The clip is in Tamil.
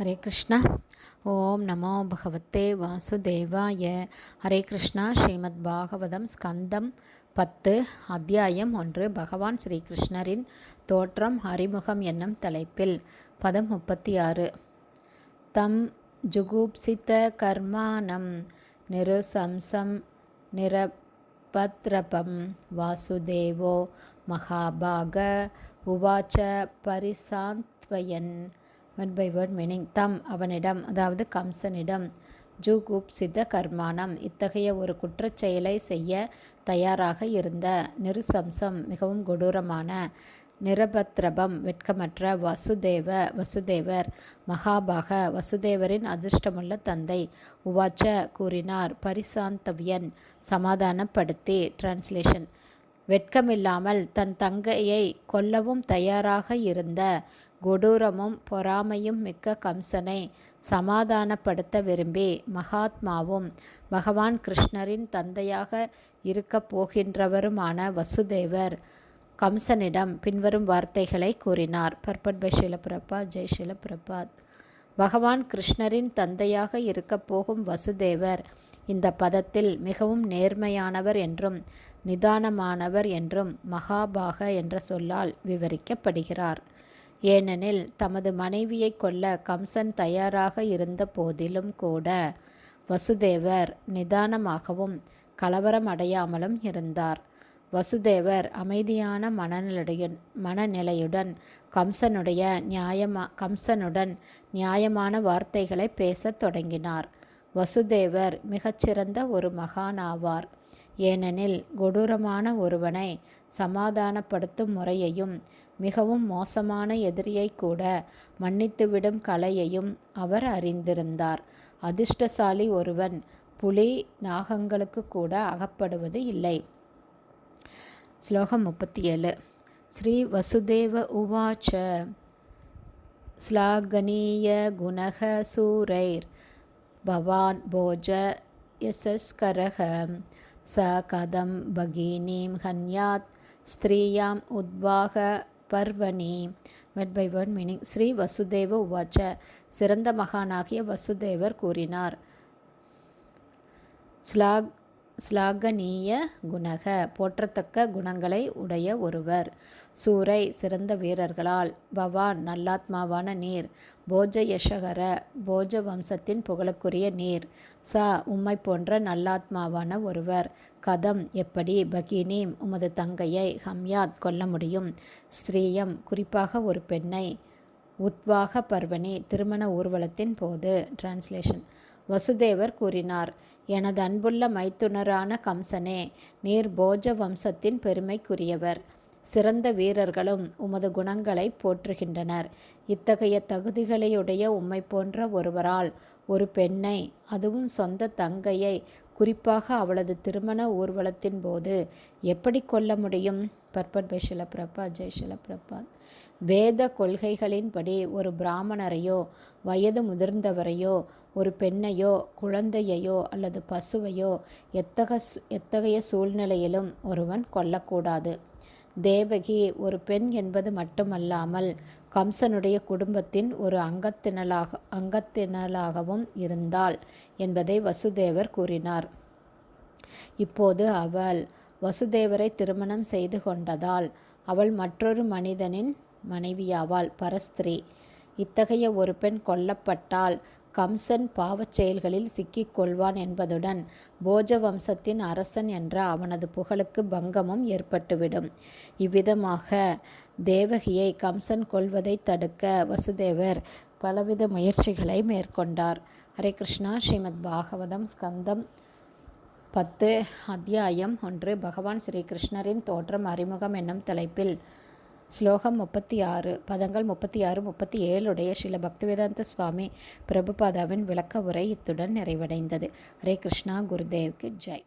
ஹரே கிருஷ்ணா. ஓம் நமோ பகவத்தே வாசுதேவாய. ஹரே கிருஷ்ணா. ஸ்ரீமத் பாகவதம் ஸ்கந்தம் 10 அத்தியாயம் 1. பகவான் ஸ்ரீகிருஷ்ணரின் தோற்றம் அறிமுகம் என்னும் தலைப்பில் பதம் 36. தம் ஜுகுப்சித கர்மானம் நிருசம்சம் நிரபத்ரபம் வாசுதேவோ மகாபாக உவாச்ச பரிசாந்த்வயன். Word by word meaning. தம் அவனிடம், அதாவது கம்சனிடம், ஜுகுப்சித கர்மானம் இத்தகைய ஒரு குற்றச் செயலை செய்ய தயாராக இருந்த, நிருசம்சம் மிகவும் கொடூரமான, நிரபத்ரபம் வெட்கமற்ற, வசுதேவர் மகாபாக வசுதேவரின் அதிர்ஷ்டமுள்ள தந்தை, உவாச்ச கூறினார், பரிசாந்தவ்யன் சமாதானப்படுத்தி. டிரான்ஸ்லேஷன். வெட்கமில்லாமல் தன் தங்கையை கொல்லவும் தயாராக இருந்த கொடூரமும் பொறாமையும் மிக்க கம்சனை சமாதானப்படுத்த விரும்பி, மகாத்மாவும் பகவான் கிருஷ்ணரின் தந்தையாக இருக்கப் போகின்றவருமான வசுதேவர் கம்சனிடம் பின்வரும் வார்த்தைகளை கூறினார். Purport by Sheela Prabhat. ஜெய் ஷீல பிரபாத். பகவான் கிருஷ்ணரின் தந்தையாக இருக்கப் போகும் வசுதேவர் இந்த பதத்தில் மிகவும் நேர்மையானவர் என்றும் நிதானமானவர் என்றும் மகாபாக என்ற சொல்லால் விவரிக்கப்படுகிறார். ஏனெனில் தமது மனைவியை கொல்ல கம்சன் தயாராக இருந்த போதிலும் கூட வசுதேவர் நிதானமாகவும் கலவரமடையாமலும் இருந்தார். வசுதேவர் அமைதியான மனநிலையுடன் கம்சனுடன் நியாயமான வார்த்தைகளை பேசத் தொடங்கினார். வசுதேவர் மிகச்சிறந்த ஒரு மகானாவார். ஏனெனில் கொடூரமான ஒருவனை சமாதானப்படுத்தும் முறையையும் மிகவும் மோசமான எதிரியை கூட மன்னித்துவிடும் கலையையும் அவர் அறிந்திருந்தார். அதிர்ஷ்டசாலி ஒருவன் புலி நாகங்களுக்கு கூட அகப்படுவது இல்லை. ஸ்லோகம் 37. ஸ்ரீ வசுதேவ உவாச்ச ஸ்லாகனீய குணக சூரைர் பவான் போஜ யசஸ்கரக ச கதம் பகினீம் ஹன்யாத் ஸ்திரீயாம் உத்வாக பர்வணி. Word by word meaning. Shri Vasudeva உவாச்ச சிறந்த மகானாகிய வசுதேவர் கூறினார். ஸ்லாகனீய குணக போற்றத்தக்க குணங்களை உடைய ஒருவர், சூரை சிறந்த வீரர்களால், பவான் நல்லாத்மாவான நீர், போஜ யசகர போஜ வம்சத்தின் புகழுக்குரிய நீர், ச உம்மை போன்ற நல்லாத்மாவான ஒருவர், கதம் எப்படி, பகினீம் உமது தங்கையை, ஹம்யாத் கொல்ல முடியும், ஸ்திரீயம் குறிப்பாக ஒரு பெண்ணை, உத்வாக பர்வணி திருமண ஊர்வலத்தின் போது. டிரான்ஸ்லேஷன். வசுதேவர் கூறினார், எனது அன்புள்ள மைத்துனரான கம்சனே, நீர் போஜ வம்சத்தின் பெருமைக்குரியவர். சிறந்த வீரர்களும் உமது குணங்களை போற்றுகின்றனர். இத்தகைய தகுதிகளையுடைய உம்மை போன்ற ஒருவரால் ஒரு பெண்ணை, அதுவும் சொந்த தங்கையை, குறிப்பாக அவளது திருமண ஊர்வலத்தின் போது எப்படி கொல்ல முடியும்? Purport by Sheela Prabhat. ஜெய் ஷீல பிரபாத். வேத கொள்கைகளின்படி ஒரு பிராமணரையோ வயது முதிர்ந்தவரையோ ஒரு பெண்ணையோ குழந்தையையோ அல்லது பசுவையோ எத்தகைய சூழ்நிலையிலும் ஒருவன் கொல்லக்கூடாது. தேவகி ஒரு பெண் என்பது மட்டுமல்லாமல் கம்சனுடைய குடும்பத்தின் ஒரு அங்கத்தினளாகவும் இருந்தாள் என்பதை வசுதேவர் கூறினார். இப்போது அவள் வசுதேவரை திருமணம் செய்து கொண்டதால் அவள் மற்றொரு மனிதனின் மனைவியாவாள், பரஸ்திரீ. இத்தகைய ஒரு பெண் கொல்லப்பட்டால் கம்சன் பாவச் செயல்களில் சிக்கிக் கொள்வான் என்பதுடன் போஜ வம்சத்தின் அரசன் என்ற அவனது புகழுக்கு பங்கமும் ஏற்பட்டுவிடும். இவ்விதமாக தேவகியை கம்சன் கொல்வதை தடுக்க வசுதேவர் பலவித முயற்சிகளை மேற்கொண்டார். ஹரே கிருஷ்ணா. ஸ்ரீமத் பாகவதம் ஸ்கந்தம் 10 அத்தியாயம் 1. பகவான் ஸ்ரீகிருஷ்ணரின் தோற்றம் அறிமுகம் என்னும் தலைப்பில் ஸ்லோகம் 36. பதங்கள் 36, 37 உடைய ஸ்ரீல பக்திவேதாந்த சுவாமி பிரபுபாதாவின் விளக்க உரை இத்துடன் நிறைவடைந்தது. ஹரே கிருஷ்ணா. குருதேவ்க்கு ஜெய்.